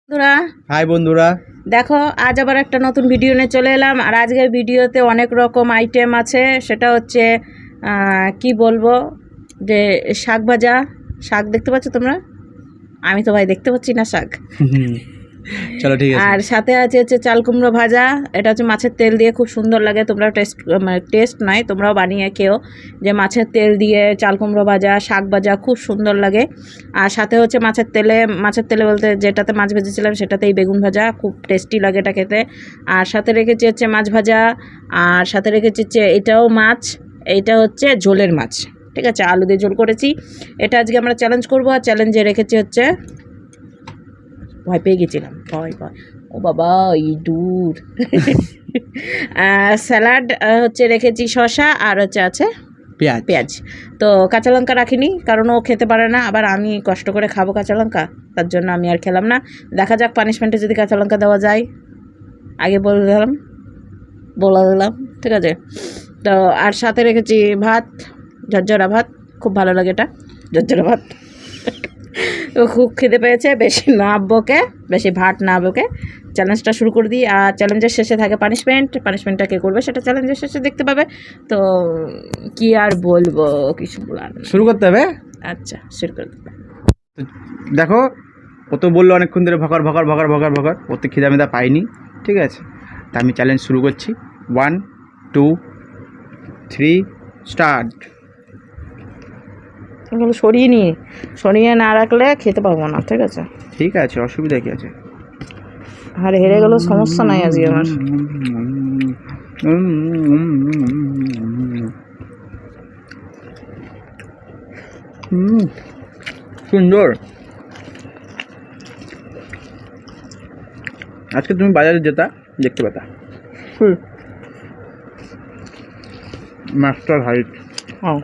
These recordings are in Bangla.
বন্ধুরা, হাই বন্ধুরা, দেখো আজ আবার একটা নতুন ভিডিও নিয়ে চলে এলাম। আর আজকের ভিডিওতে অনেক রকম আইটেম আছে। সেটা হচ্ছে কি বলবো, যে শাক ভাজা। শাক দেখতে পাচ্ছ তোমরা? আমি তো ভাই দেখতে পাচ্ছি না শাক। চলো ঠিক আছে। আর সাথে আছে হচ্ছে চাল কুমড়ো ভাজা। এটা হচ্ছে মাছের তেল দিয়ে, খুব সুন্দর লাগে। তোমরা টেস্ট নয়, তোমরাও বানিয়ে খেও, যে মাছের তেল দিয়ে চাল কুমড়ো ভাজা, শাক ভাজা খুব সুন্দর লাগে। আর সাথে হচ্ছে মাছের তেলে বলতে যেটাতে মাছ ভেজেছিলাম সেটাতেই বেগুন ভাজা, খুব টেস্টি লাগে এটা খেতে। আর সাথে রেখেছি হচ্ছে মাছ ভাজা। আর সাথে রেখেছি হচ্ছে এটাও মাছ, এইটা হচ্ছে ঝোলের মাছ, ঠিক আছে, আলু দিয়ে ঝোল করেছি। এটা আজকে আমরা চ্যালেঞ্জ করবো। আর চ্যালেঞ্জে রেখেছি হচ্ছে, ভয় পেয়ে গেছিলাম, ভয় ও বাবা ইঁদুর। স্যালাড হচ্ছে রেখেছি, শসা আর হচ্ছে আছে পেঁয়াজ। তো কাঁচা লঙ্কা রাখিনি, কারণ ও খেতে পারে না, আবার আমি কষ্ট করে খাবো কাঁচা লঙ্কা, তার জন্য আমি আর খেলাম না। দেখা যাক পানিশমেন্টে যদি কাঁচা লঙ্কা দেওয়া যায়। আগে বলে দিলাম, ঠিক আছে। তো আর সাথে রেখেছি ভাত, ঝরঝরা ভাত, খুব ভালো লাগে এটা, ঝরঝরা ভাত। ও খুব খেতে পেয়েছে, বেশি না বকে, বেশি ভাত না বকে চ্যালেঞ্জটা শুরু করে দিই। আর চ্যালেঞ্জের শেষে থাকে পানিশমেন্টটা কে করবে সেটা চ্যালেঞ্জের শেষে দেখতে পাবে। তো কি আর বলবো, কিছু বলার নেই। শুরু করতে হবে। আচ্ছা, শুরু করে দেবে। দেখো, ও তো বললো অনেকক্ষণ ধরে ভকার ভকার ভকার ভকার ভকার, ও তো খিদা মেদা পাইনি, ঠিক আছে। তা আমি চ্যালেঞ্জ শুরু করছি। 1 2 3 স্টার্ট। এগুলো সরিয়ে না রাখলে খেতে পারবো না, ঠিক আছে। ঠিক আছে, অসুবিধা কি আছে? আর হেরে গেলেও সমস্যা নাই আজকে আমার। সুন্দর। আজকে তুমি বাজারে যেতা, দেখতে পেতা মাস্টার হাইট। হ্যাঁ,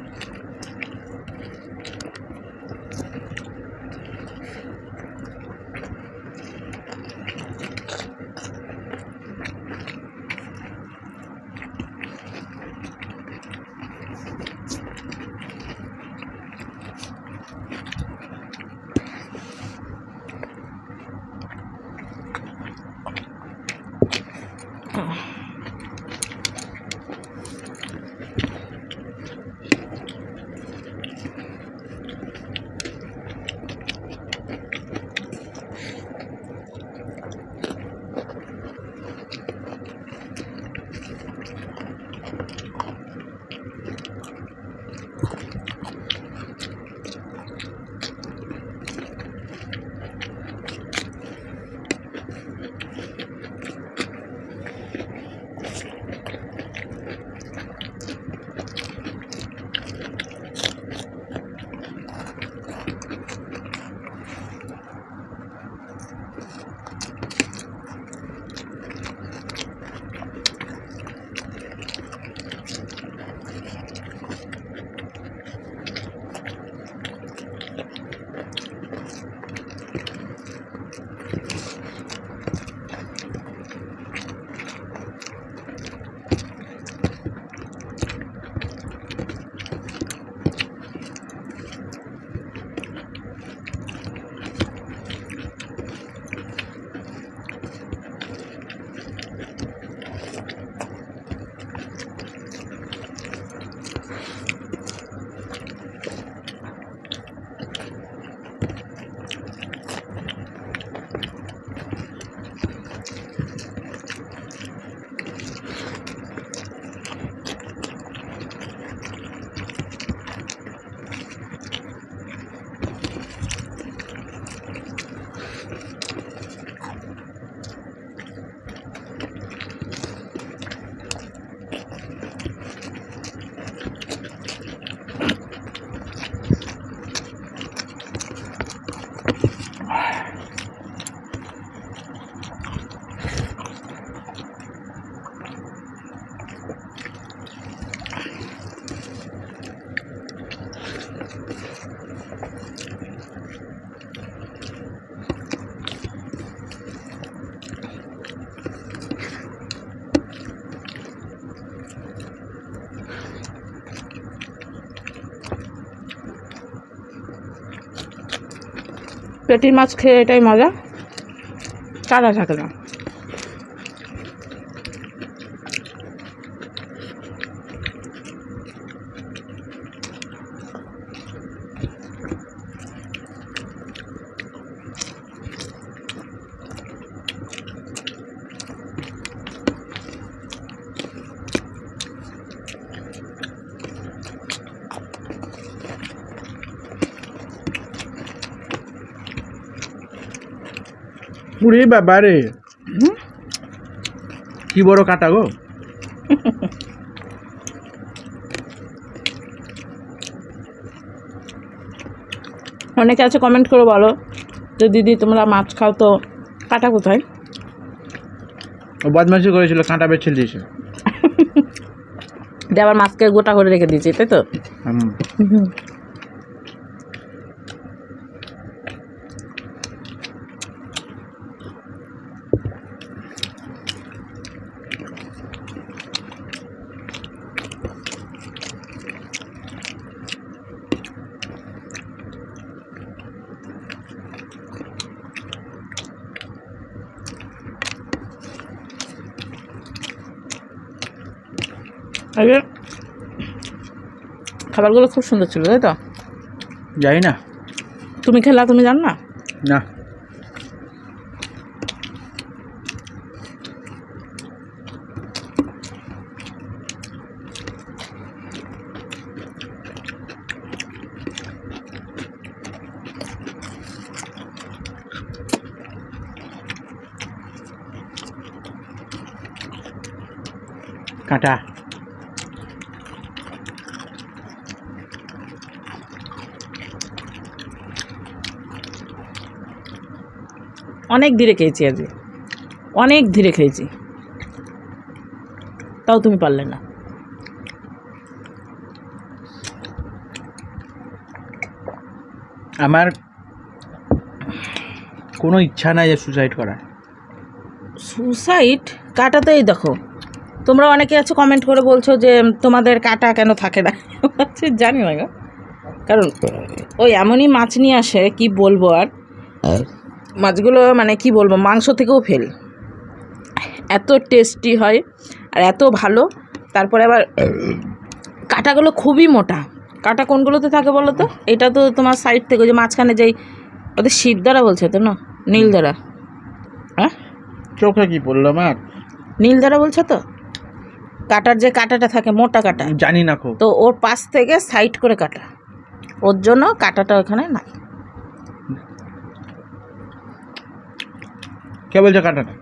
পেটির মাছ খেয়ে এটাই মজা। কাটা থাকে না। পুরে বাবা রে, কি বড় কাটা গো। অনেকে আছে কমেন্ট করে বলো যে দিদি তোমরা মাছ খাও তো কাটা কোথায়? ও বদমাইশি করেছিল, কাঁটা বেছে দিয়েছে। দিয়ে আবার মাছকে গোটা করে রেখে দিয়েছি, তাই তো? আগে খাবারগুলো খুব সুন্দর ছিল, তাই তো? জানি না, তুমি খেলা, তুমি জানো না? না কাঁটা। অনেক ধীরে খেয়েছি আজকে, অনেক ধীরে খেয়েছি, তাও তুমি পারলে না। আমার কোনো ইচ্ছা নাই যে সুসাইড করা। সুসাইড কাটাতেই দেখো, তোমরা অনেকে আছে কমেন্ট করে বলছো যে তোমাদের কাটা কেন থাকে না। জানি না গো, কারণ ওই এমনই মাছ নিয়ে আসে, কি বলবো আর। মাছগুলো মানে কি বলবো, মাংস থেকেও ফেল, এত টেস্টি হয় আর এত ভালো। তারপরে আবার কাটাগুলো খুবই মোটা। কাটা কোনগুলোতে থাকে বলো তো? এটা তো তোমার সাইড থেকে যে মাঝখানে যেই ওদের শিরদাঁড়া বলছে তো না, নীলদাঁড়া? হ্যাঁ, চোখে কি পড়লো আমার? নীলদাঁড়া বলছো তো? কাটার যে কাটাটা থাকে, মোটা কাটা, জানি না খুব। তো ওর পাশ থেকে সাইড করে কাটা, ওর জন্য কাটাটা ওখানে নাই। কে বলছে কাটাটা?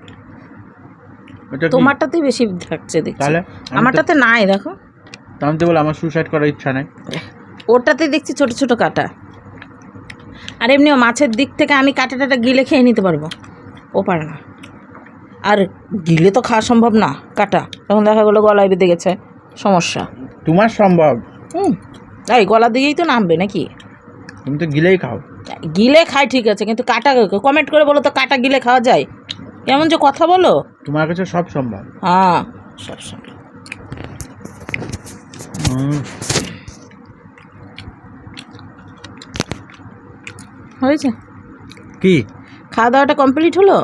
তোমারটাতেই বেশি থাকছে দেখছি, তাহলে আমারটাতে নাই। দেখো, আমি তো বলে আমার সুসাইড করার ইচ্ছা নাই। ওরটাতে দেখছি ছোট ছোট কাটা। আর এমনিও মাছের দিক থেকে আমি কাটাটাটা গিলে খেয়ে নিতে পারবো, ও পারে না। আর গিলে তো খাওয়া সম্ভব না কাটা, তখন দেখা গেলো গলায় বেঁধে গেছে, সমস্যা। তোমার সম্ভব। এই গলা দিয়েই তো নামবে নাকি? তুমি তো গিলেই খাও। গিলে খাই ঠিক আছে, কিন্তু কাটা কমেন্ট করে বলো তো, কাটা গিলে খাওয়া যায়? কেমন যে কথা বলো। তোমার কাছে সব সম্ভব। হ্যাঁ, সব সম্ভব। হয়েছে কি খাওয়া দাওয়াটা কমপ্লিট হলো?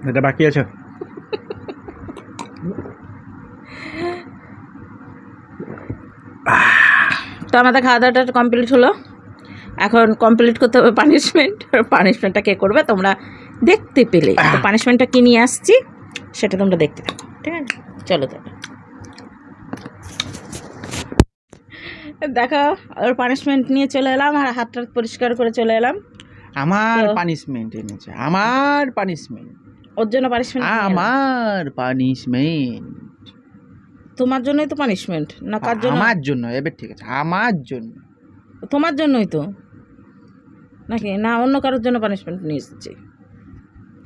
এটা বাকি আছে। তো আমাদের খাওয়া দাওয়াটা কমপ্লিট হলো, এখন কমপ্লিট করতে হবে পানিশমেন্ট। পানিশমেন্টটা কে করবে তোমরা দেখতে পেলে, তো পানিশমেন্টটা কী নিয়ে আসছি সেটা তোমরা দেখতে থাকো, ঠিক আছে? চলো তবে দেখো, ওর পানিশমেন্ট নিয়ে চলে এলাম আর হাতটা পরিষ্কার করে চলে এলাম। আমার পানিশমেন্ট এনেছে, আমার পানিশমেন্ট। ওর জন্য পানিশমেন্ট? আমার পানিশমেন্ট। তোমার জন্যই তো পানিশমেন্ট, না কার জন্য? আমার জন্য। এবার ঠিক আছে, আমার জন্য। তোমার জন্যই তো নাকি, না অন্য কারোর জন্য পানিশমেন্ট নিয়ে এসেছি?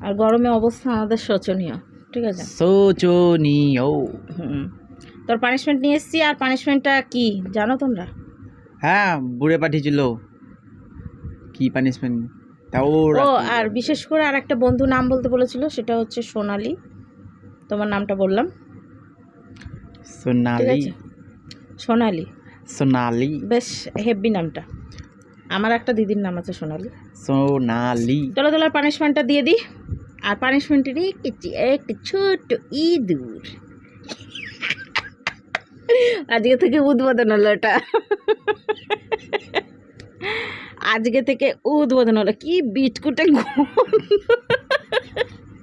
আর গরমে অবস্থা আমাদের শোচনীয়, ঠিক আছে? শোচনীয়। তোর পানিশমেন্ট নিয়ে এসেছি। আর পানিশমেন্টটা কি জানো তোমরা? হ্যাঁ, বুড়ে পাঠিয়েছিল কি পানিশমেন্ট তাও। ও, আর বিশেষ করে আর একটা বন্ধু নাম বলতে বলেছিল, সেটা হচ্ছে সোনালি। তোমার নামটা বললাম, সোনালি। সোনালি, সোনালি বেশ হেভি নামটা। আমার একটা দিদির নাম আছে সোনালি। সোনালি। চলো চলো পানিশমেন্টটা দিয়ে দিই। আর পানিশমেন্টে রেখেছি একটা ছোট্ট ইঁদুর। আজকে থেকে উদ্বোধন হলো এটা, আজকে থেকে উদ্বোধন হলো। কি বিটকুটে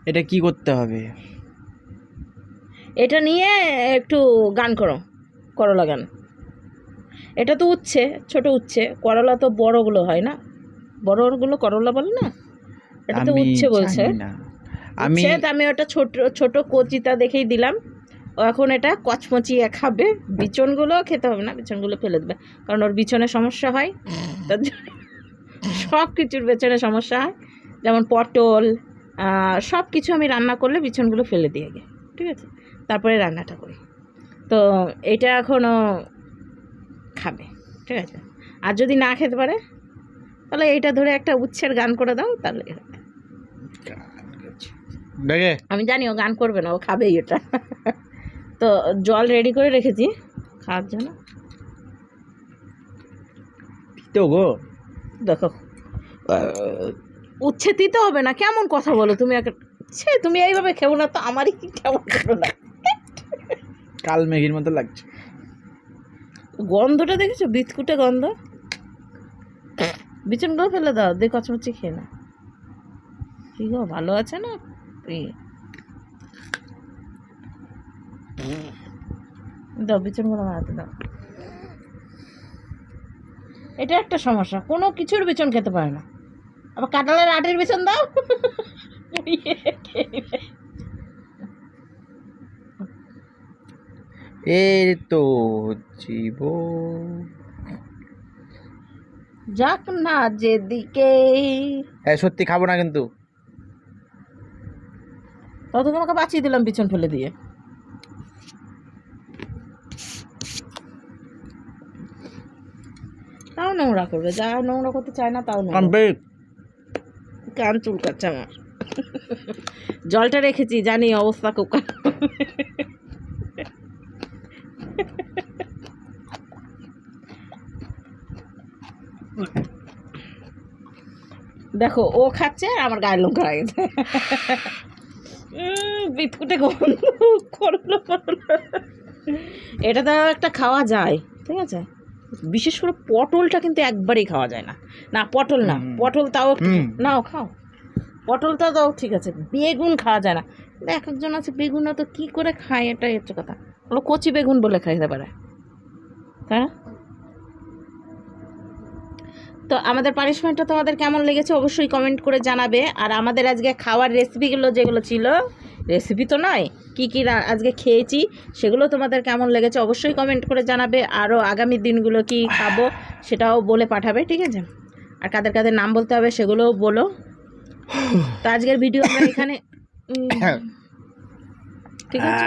এটা কি করতে হবে? এটা নিয়ে একটু গান করো, করলা গান। এটা তো উচ্ছে, ছোট উচ্ছে, করলা তো বড়গুলো হয় না, বড়গুলো করলা বলে না, এটা তো উচ্ছে বলছে। আমি ওটা ছোট ছোট কচিটা দেখেই দিলাম। ও এখন এটা কচমচিয়ে খাবে, বিচনগুলো খেতে হবে না, বিচনগুলো ফেলে দেবে, কারণ ওর বিচনে সমস্যা হয়। তার জন্য সব কিছুর বিচনে সমস্যা হয়, যেমন পটল, সব কিছু আমি রান্না করলে বিচনগুলো ফেলে দিয়ে গে, ঠিক আছে, তারপরে রান্নাটা করি। তো এটা এখনও খাবে, ঠিক আছে। আর যদি না খেতে পারে তাহলে এইটা ধরে একটা উচ্ছের গান করে দাও, তাহলে আমি জানি ও গান করবে না, ও খাবেই এটা। তো জল রেডি করে রেখেছি খাওয়ার জন্য। তো গো দেখো, উচ্ছে দিতে হবে না, কেমন কথা বলো তুমি? তুমি এইভাবে খেও না তো, আমারই কি কেমন করো না, কাল মেঘির মতো লাগছে। গন্ধটা দেখেছো? বিস্কুটে গন্ধ। বিচনগুলো ফেলে দাও, দিয়ে কচমচি খেয়ে না। কি গো, ভালো আছে না? দাও বিচনগুলো মারাতে দাও। এটা একটা সমস্যা, কোনো কিছুর বিচন খেতে পারে না। আবার কাঁঠালের আটির বিচন দাও, এই তো জীব যাক না যেদিকে। সত্যি খাবো না কিন্তু। তত তোমাকে বাঁচিয়ে দিলাম বিচন ফেলে দিয়ে। তাও নোংরা করবে, যা নোংরা করতে চায় না তাও কান চুলকাচ্ছে আমার। জলটা রেখেছি, জানি অবস্থা খুব। দেখো ও খাচ্ছে, আমার গায়ের লোক হয়ে গেছে। বিস্কুটে গন্ধ করলো। এটা তো একটা খাওয়া যায়, ঠিক আছে। বিশেষ করে পটলটা কিন্তু একবারেই খাওয়া যায় না। না পটল না, পটল তাও নাও খাও, পটলটা তাও ঠিক আছে। বেগুন খাওয়া যায় না, এক একজন আছে বেগুন তো কী করে খায়, এটাই হচ্ছে কথা। ওগুলো কচি বেগুন বলে খাইতে পারে, হ্যাঁ। তো আমাদের পানিশমেন্টটা তোমাদের কেমন লেগেছে অবশ্যই কমেন্ট করে জানাবে। আর আমাদের আজকে খাওয়ার রেসিপিগুলো যেগুলো ছিল, রেসিপি তো নয়, কী কী আজকে খেয়েছি সেগুলো তোমাদের কেমন লেগেছে অবশ্যই কমেন্ট করে জানাবে। আরও আগামী দিনগুলো কি খাবো সেটাও বলে পাঠাবে, ঠিক আছে। আর কাদের কাদের নাম বলতে হবে সেগুলোও বলো। তো আজকের ভিডিও আমরা এখানে, ঠিক আছে,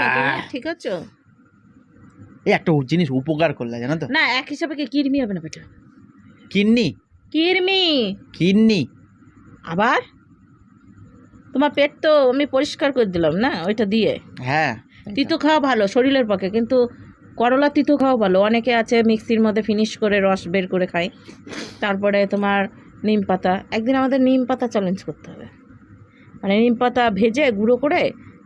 ঠিক আছে। এই একটা জিনিস উপকার করলে জানো তো, না এক হিসাবে কি কিরমি হবে না পেটে? কিডনি কিডনি আবার তোমার পেট তো আমি পরিষ্কার করে দিলাম না ওইটা দিয়ে। হ্যাঁ, তিতো খাওয়া ভালো শরীরের পক্ষে, কিন্তু করলা তিতো খাওয়া ভালো। অনেকে আছে মিক্সির মধ্যে ফিনিশ করে রস বের করে খায়। তারপরে তোমার নিম পাতা, একদিন আমাদের নিম পাতা চ্যালেঞ্জ করতে হবে, মানে নিম পাতা ভেজে গুঁড়ো করে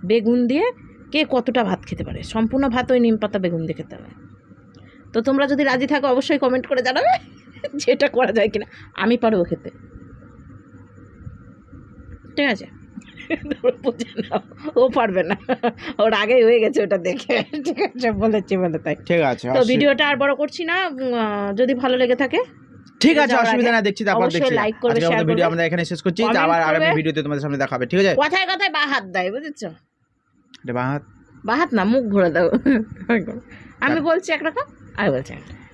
বেগুন দিয়ে কে কতটা ভাত খেতে পারে, সম্পূর্ণ ভাত ওই নিম পাতা বেগুন দিয়ে খেতে হবে। তো তোমরা যদি রাজি থাকো অবশ্যই কমেন্ট করে জানাবে যেটা করা যায় কিনা। আমি পারবো খেতে, ঠিক আছে। ও পারবে না, ওর আগেই হয়ে গেছে ওটা দেখে, ঠিক আছে, বলেছি বলে তাই, ঠিক আছে। তো ভিডিওটা আর বড় করছি না, যদি ভালো লেগে থাকে ঠিক আছে, অসুবিধা না, দেখছি তারপর দেখছি। লাইক করবে, শেয়ার করবে। ভিডিও আমরা এখানে শেষ করছি, আবার আগামী ভিডিওতে তোমাদের সামনে দেখা হবে, ঠিক আছে। কথায় কথায় বা হাত দেয়, বুঝেছো? এটা বা হাত না, মুখ ঘুরে দাও। আমি বলছি একরকম, আমি বলছি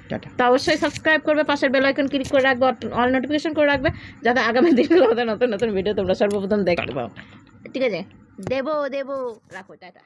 টাটা। তো অবশ্যই সাবস্ক্রাইব করবে, পাশের বেল আইকন ক্লিক করে রাখবে, অল নোটিফিকেশন করে রাখবে, যাতে আগামী দিনগুলো আমাদের নতুন নতুন ভিডিও তোমরা সর্বপ্রথম দেখতে পাও, ঠিক আছে। দেবো রাখো, টাটা।